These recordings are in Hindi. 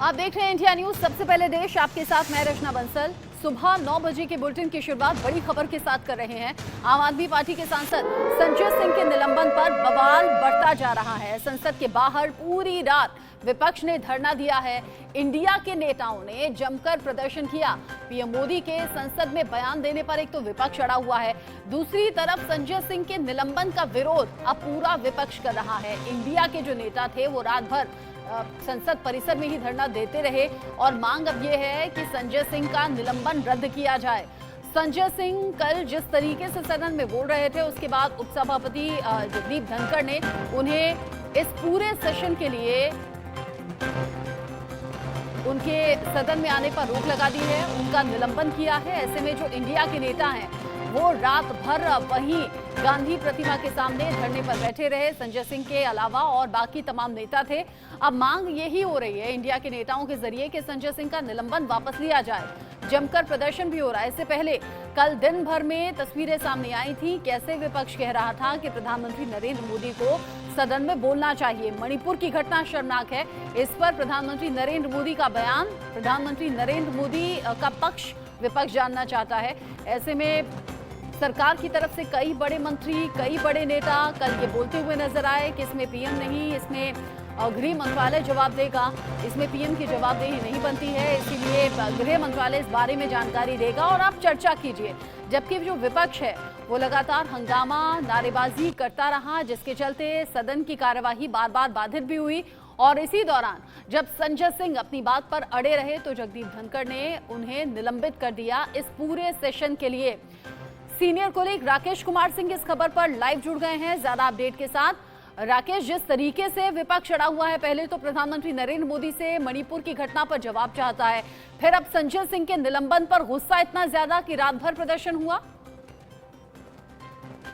आप देख रहे हैं इंडिया न्यूज। सबसे पहले देश, आपके साथ मैं रचना बंसल। सुबह 9 बजे के बुलेटिन की शुरुआत बड़ी खबर के साथ कर रहे हैं। आम आदमी पार्टी के सांसद संजय सिंह के निलंबन पर बवाल बढ़ता जा रहा है। संसद के बाहर पूरी रात विपक्ष ने धरना दिया है। इंडिया के नेताओं ने जमकर प्रदर्शन किया। पीएम मोदी के संसद में बयान देने पर एक तो विपक्ष अड़ा हुआ है, दूसरी तरफ संजय सिंह के निलंबन का विरोध अब पूरा विपक्ष कर रहा है। इंडिया के जो नेता थे वो रात भर संसद परिसर में ही धरना देते रहे और मांग अब यह है कि संजय सिंह का निलंबन रद्द किया जाए। संजय सिंह कल जिस तरीके से सदन में बोल रहे थे, उसके बाद उपसभापति जगदीप धनखड़ ने उन्हें इस पूरे सेशन के लिए उनके सदन में आने पर रोक लगा दी है, उनका निलंबन किया है। ऐसे में जो इंडिया के नेता हैं वो रात भर वहीं गांधी प्रतिमा के सामने धरने पर बैठे रहे। संजय सिंह के अलावा और बाकी तमाम नेता थे। अब मांग यही हो रही है इंडिया के नेताओं के जरिए कि संजय सिंह का निलंबन वापस लिया जाए। जमकर प्रदर्शन भी हो रहा है। इससे पहले कल दिन भर में तस्वीरें सामने आई थी, कैसे विपक्ष कह रहा था कि प्रधानमंत्री नरेंद्र मोदी को सदन में बोलना चाहिए। मणिपुर की घटना शर्मनाक है, इस पर प्रधानमंत्री नरेंद्र मोदी का बयान, प्रधानमंत्री नरेंद्र मोदी का पक्ष विपक्ष जानना चाहता है। ऐसे में सरकार की तरफ से कई बड़े मंत्री, कई बड़े नेता कल ये बोलते हुए नजर आए कि इसमें पीएम नहीं, इसमें गृह मंत्रालय जवाब देगा, इसमें पीएम की जवाबदेही नहीं बनती है, इसीलिए गृह मंत्रालय इस बारे में जानकारी देगा और आप चर्चा कीजिए। जबकि जो विपक्ष है वो लगातार हंगामा, नारेबाजी करता रहा, जिसके चलते सदन की कार्यवाही बार बार बाधित भी हुई। और इसी दौरान जब संजय सिंह अपनी बात पर अड़े रहे तो जगदीप धनखड़ ने उन्हें निलंबित कर दिया इस पूरे सेशन के लिए। सीनियर कोलीग राकेश कुमार सिंह इस खबर पर लाइव जुड़ गए हैं ज्यादा अपडेट के साथ। राकेश, जिस तरीके से विपक्ष अड़ा हुआ है, पहले तो प्रधानमंत्री नरेंद्र मोदी से मणिपुर की घटना पर जवाब चाहता है, फिर अब संजय सिंह के निलंबन पर गुस्सा इतना ज्यादा कि रात भर प्रदर्शन हुआ।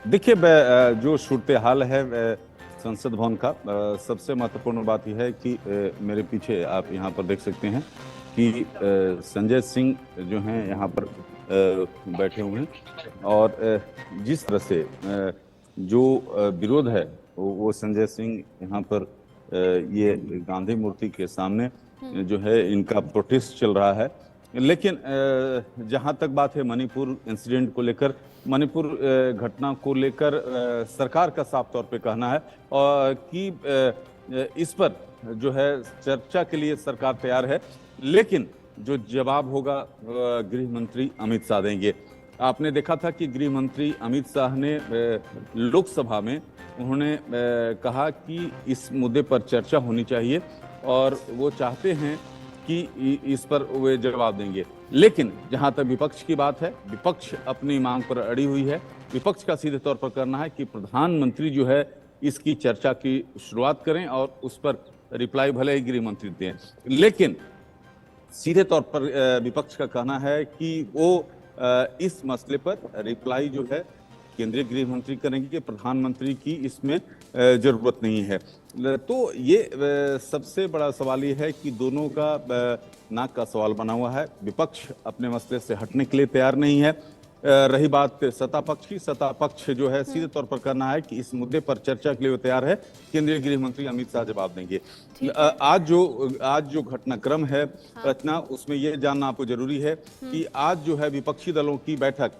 देखिए, जो सूरत हाल है संसद भवन का, सबसे महत्वपूर्ण बात यह है कि मेरे पीछे आप यहाँ पर देख सकते हैं कि संजय सिंह जो हैं यहाँ पर बैठे हुए हैं और जिस तरह से जो विरोध है वो संजय सिंह यहाँ पर ये गांधी मूर्ति के सामने जो है इनका प्रोटेस्ट चल रहा है। लेकिन जहाँ तक बात है मणिपुर इंसिडेंट को लेकर, मणिपुर घटना को लेकर सरकार का साफ तौर पे कहना है और कि इस पर जो है चर्चा के लिए सरकार तैयार है, लेकिन जो जवाब होगा गृह मंत्री अमित शाह देंगे। आपने देखा था कि गृह मंत्री अमित शाह ने लोकसभा में उन्होंने कहा कि इस मुद्दे पर चर्चा होनी चाहिए और वो चाहते हैं कि इस पर वे जवाब देंगे। लेकिन जहां तक विपक्ष की बात है, विपक्ष अपनी मांग पर अड़ी हुई है। विपक्ष का सीधे तौर पर करना है कि प्रधानमंत्री जो है इसकी चर्चा की शुरुआत करें और उस पर रिप्लाई भले ही गृह मंत्री दें। लेकिन सीधे तौर पर विपक्ष का कहना है कि वो इस मसले पर रिप्लाई जो है केंद्रीय गृह मंत्री करेंगे कि प्रधानमंत्री की इसमें जरूरत नहीं है। तो ये सबसे बड़ा सवाल ये है कि दोनों का नाक का सवाल बना हुआ है। विपक्ष अपने मसले से हटने के लिए तैयार नहीं है। रही बात सत्ता पक्ष की, सत्ता पक्ष जो है सीधे तौर पर करना है कि इस मुद्दे पर चर्चा के लिए वो तैयार है। केंद्रीय गृह मंत्री अमित शाह जवाब देंगे। आज जो घटनाक्रम है रचना, उसमें यह जानना आपको जरूरी है कि आज जो है विपक्षी दलों की बैठक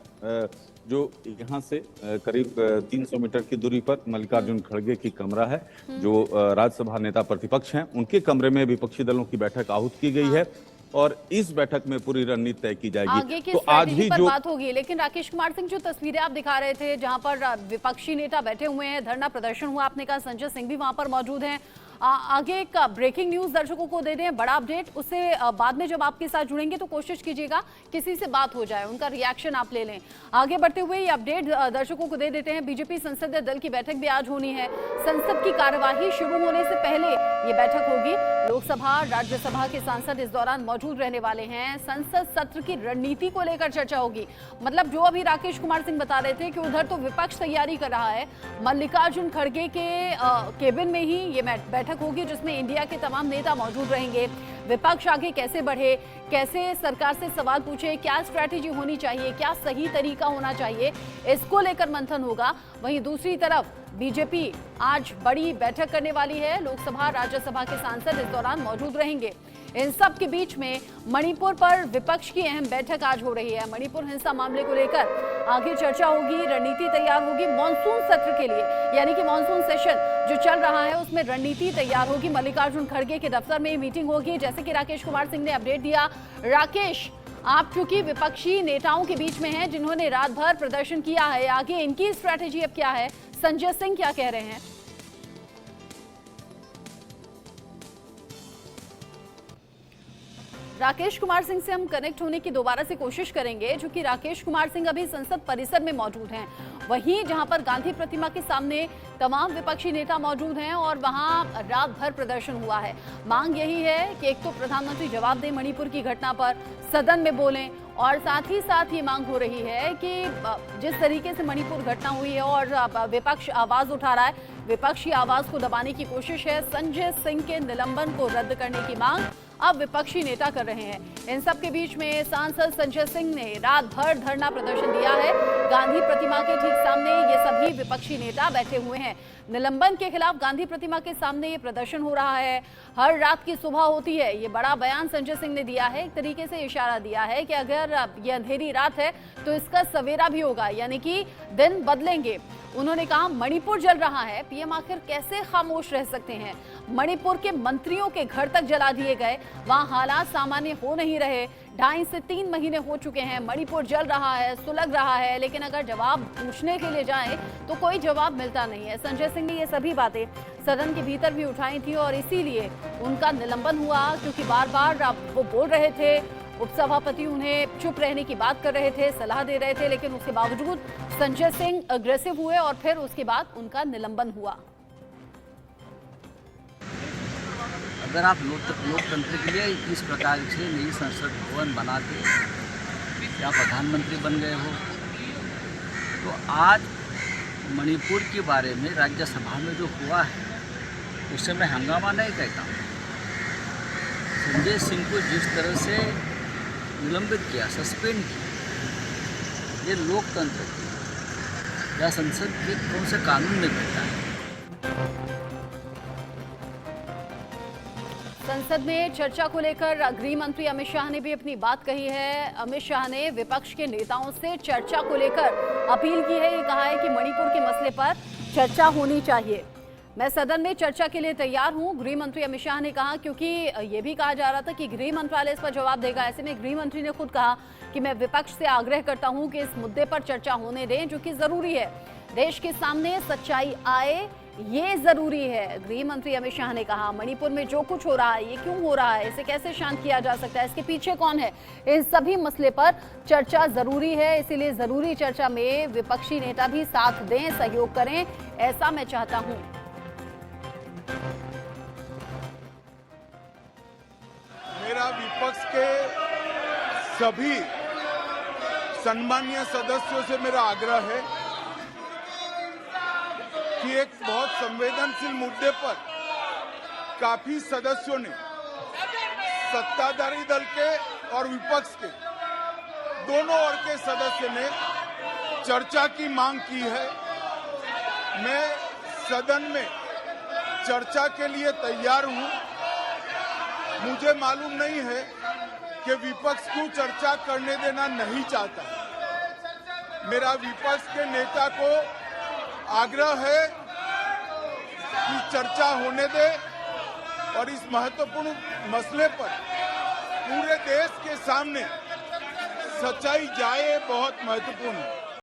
जो यहाँ से करीब 300 मीटर की दूरी पर मल्लिकार्जुन खड़गे की कमरा है, जो राज्यसभा नेता प्रतिपक्ष हैं, उनके कमरे में विपक्षी दलों की बैठक आहूत की गई है और इस बैठक में पूरी रणनीति तय की जाएगी। आगे की तो आज भी पर जो बात होगी। लेकिन राकेश कुमार सिंह, जो तस्वीरें आप दिखा रहे थे जहां पर विपक्षी नेता बैठे हुए हैं, धरना प्रदर्शन हुआ, आपने कहा संजय सिंह भी वहां पर मौजूद हैं। आगे एक ब्रेकिंग न्यूज दर्शकों को दे दें, बड़ा अपडेट, उससे बाद में जब आपके साथ जुड़ेंगे तो कोशिश कीजिएगा किसी से बात हो जाए, उनका रिएक्शन आप ले लें। आगे बढ़ते हुए ये अपडेट दर्शकों को दे देते हैं। बीजेपी संसदीय दल की बैठक भी आज होनी है। संसद की कार्यवाही शुरू होने से पहले ये बैठक होगी। लोकसभा, राज्यसभा के सांसद इस दौरान मौजूद रहने वाले हैं। संसद सत्र की रणनीति को लेकर चर्चा होगी। मतलब जो अभी राकेश कुमार सिंह बता रहे थे कि उधर तो विपक्ष तैयारी कर रहा है, मल्लिकार्जुन खड़गे के केबिन में ही ये बैठक होगी जिसमें इंडिया के तमाम नेता मौजूद रहेंगे। विपक्ष आगे कैसे बढ़े, कैसे सरकार से सवाल पूछे, क्या स्ट्रैटेजी होनी चाहिए, क्या सही तरीका होना चाहिए, इसको लेकर मंथन होगा। वहीं दूसरी तरफ बीजेपी आज बड़ी बैठक करने वाली है। लोकसभा, राज्यसभा के सांसद इस दौरान मौजूद रहेंगे। इन सब के बीच में मणिपुर पर विपक्ष की अहम बैठक आज हो रही है। मणिपुर हिंसा मामले को लेकर आगे चर्चा होगी, रणनीति तैयार होगी। मॉनसून सत्र के लिए यानी कि मॉनसून सेशन जो चल रहा है उसमें रणनीति तैयार होगी। मल्लिकार्जुन खड़गे के दफ्तर में मीटिंग होगी, जैसे कि राकेश कुमार सिंह ने अपडेट दिया। राकेश, आप चूंकि विपक्षी नेताओं के बीच में हैं जिन्होंने रात भर प्रदर्शन किया है, आगे इनकी स्ट्रैटेजी अब क्या है? संजय सिंह क्या कह रहे हैं? राकेश कुमार सिंह से हम कनेक्ट होने की दोबारा से कोशिश करेंगे, क्योंकि राकेश कुमार सिंह अभी संसद परिसर में मौजूद हैं। वहीं जहां पर गांधी प्रतिमा के सामने तमाम विपक्षी नेता मौजूद हैं और वहां रात भर प्रदर्शन हुआ है। मांग यही है कि एक तो प्रधानमंत्री जवाब दें मणिपुर की घटना पर, सदन में बोलें, और साथ ही साथ ये मांग हो रही है कि जिस तरीके से मणिपुर घटना हुई है और विपक्ष आवाज उठा रहा है, विपक्ष की आवाज को दबाने की कोशिश है। संजय सिंह के निलंबन को रद्द करने की मांग अब विपक्षी नेता कर रहे हैं। इन सब के बीच में सांसद संजय सिंह ने रात भर धरना प्रदर्शन दिया है। गांधी प्रतिमा के ठीक सामने ये सभी विपक्षी नेता बैठे हुए हैं। निलंबन के खिलाफ गांधी प्रतिमा के सामने ये प्रदर्शन हो रहा है। हर रात की सुबह होती है, ये बड़ा बयान संजय सिंह ने दिया है। एक तरीके से इशारा दिया है कि अगर ये अंधेरी रात है तो इसका सवेरा भी होगा, यानी कि दिन बदलेंगे। उन्होंने कहा मणिपुर जल रहा है, पीएम आखिर कैसे खामोश रह सकते हैं? मणिपुर के मंत्रियों के घर तक जला दिए गए, वहां हालात सामान्य हो नहीं रहे। 2.5 से 3 महीने हो चुके हैं, मणिपुर जल रहा है, सुलग रहा है, लेकिन अगर जवाब पूछने के लिए जाएं तो कोई जवाब मिलता नहीं है। संजय सिंह ने ये सभी बातें सदन के भीतर भी उठाई थी और इसीलिए उनका निलंबन हुआ, क्योंकि बार बार वो बोल रहे थे, उपसभापति उन्हें चुप रहने की बात कर रहे थे, सलाह दे रहे थे, लेकिन उसके बावजूद संजय सिंह अग्रेसिव हुए और फिर उसके बाद उनका निलंबन हुआ। अगर आप लोकतंत्र के लिए इस प्रकार से नई संसद भवन बना के या प्रधानमंत्री बन गए हो, तो आज मणिपुर के बारे में राज्यसभा में जो हुआ है उसे मैं हंगामा नहीं कहता हूँ। संजय सिंह को जिस तरह से निलंबित किया, सस्पेंड किया, ये लोकतंत्र या संसद के कौन से कानून में बैठा है? संसद में चर्चा को लेकर गृह मंत्री अमित शाह ने भी अपनी बात कही है। अमित शाह ने विपक्ष के नेताओं से चर्चा को लेकर अपील की है। ये कहा है कि मणिपुर के मसले पर चर्चा होनी चाहिए। मैं सदन में चर्चा के लिए तैयार हूं, गृह मंत्री अमित शाह ने कहा, क्योंकि ये भी कहा जा रहा था कि गृह मंत्रालय इस पर जवाब देगा। ऐसे में गृह मंत्री ने खुद कहा कि मैं विपक्ष से आग्रह करता हूं कि इस मुद्दे पर चर्चा होने दें, जो कि जरूरी है। देश के सामने सच्चाई आए, ये जरूरी है। गृह मंत्री अमित शाह ने कहा मणिपुर में जो कुछ हो रहा है, ये क्यों हो रहा है, इसे कैसे शांत किया जा सकता है, इसके पीछे कौन है, इन सभी मसले पर चर्चा जरूरी है। इसीलिए जरूरी चर्चा में विपक्षी नेता भी साथ दें, सहयोग करें, ऐसा मैं चाहता हूं। मेरा विपक्ष के सभी सम्मानीय सदस्यों से मेरा आग्रह है कि एक बहुत संवेदनशील मुद्दे पर काफी सदस्यों ने, सत्ताधारी दल के और विपक्ष के दोनों ओर के सदस्य ने चर्चा की मांग की है। मैं सदन में चर्चा के लिए तैयार हूं। मुझे मालूम नहीं है कि विपक्ष क्यों चर्चा करने देना नहीं चाहता। मेरा विपक्ष के नेता को आग्रह है कि चर्चा होने दे और इस महत्वपूर्ण मसले पर पूरे देश के सामने सच्चाई जाए, बहुत महत्वपूर्ण है।